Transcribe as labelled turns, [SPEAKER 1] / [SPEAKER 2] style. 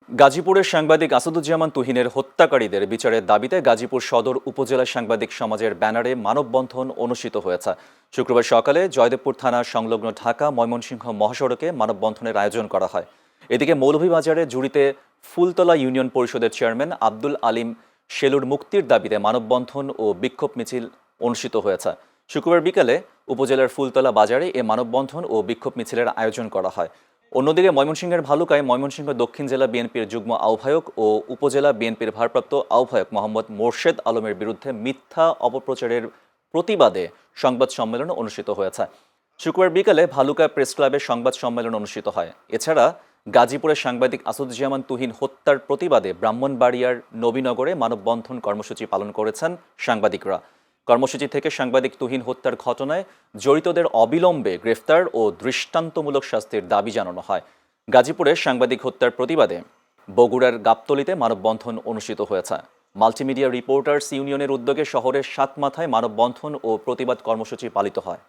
[SPEAKER 1] গাজীপুরের সাংবাদিক আসাদুজ্জামান তুহিনের হত্যাকারীদের বিচারের দাবিতে গাজীপুর সদর উপজেলা সাংবাদিক সমাজের ব্যানারে মানববন্ধন অনুষ্ঠিত হয়েছে। শুক্রবার সকালে জয়দেবপুর থানা সংলগ্ন ঢাকা ময়মনসিংহ মহাসড়কে মানববন্ধনের আয়োজন করা হয়। এদিকে মৌলভীবাজারে জুড়িতে ফুলতলা ইউনিয়ন পরিষদের চেয়ারম্যান আব্দুল আলিম শেলুর মুক্তির দাবিতে মানববন্ধন ও বিক্ষোভ মিছিল অনুষ্ঠিত হয়েছে। শুক্রবার বিকেলে উপজেলার ফুলতলা বাজারে এ মানববন্ধন ও বিক্ষোভ মিছিলের আয়োজন করা হয়। অন্যদিকে ময়মনসিংহের ভালুকায় ময়মনসিংহ দক্ষিণ জেলা বিএনপির যুগ্ম আহ্বায়ক ও উপজেলা বিএনপির ভারপ্রাপ্ত আহ্বায়ক মোহাম্মদ মোর্শেদ আলমের বিরুদ্ধে মিথ্যা অপপ্রচারের প্রতিবাদে সংবাদ সম্মেলন অনুষ্ঠিত হয়েছে। শুক্রবার বিকালে ভালুকা প্রেস ক্লাবে সংবাদ সম্মেলন অনুষ্ঠিত হয়। এছাড়া গাজীপুরের সাংবাদিক আসাদুজ্জামান তুহিন হত্যার প্রতিবাদে ব্রাহ্মণবাড়িয়ার নবীনগরে মানববন্ধন কর্মসূচি পালন করেছেন সাংবাদিকরা। কর্মসূচি থেকে সাংবাদিক তুহিন হত্যার ঘটনায় জড়িতদের অবিলম্বে গ্রেফতার ও দৃষ্টান্তমূলক শাস্তির দাবি জানানো হয়। গাজীপুরে সাংবাদিক হত্যার প্রতিবাদে বগুড়ার গাবতলীতে মানববন্ধন অনুষ্ঠিত হয়েছে। মাল্টিমিডিয়া রিপোর্টার্স ইউনিয়নের উদ্যোগে শহরের সাতমাথায় মানববন্ধন ও প্রতিবাদ কর্মসূচি পালিত হয়।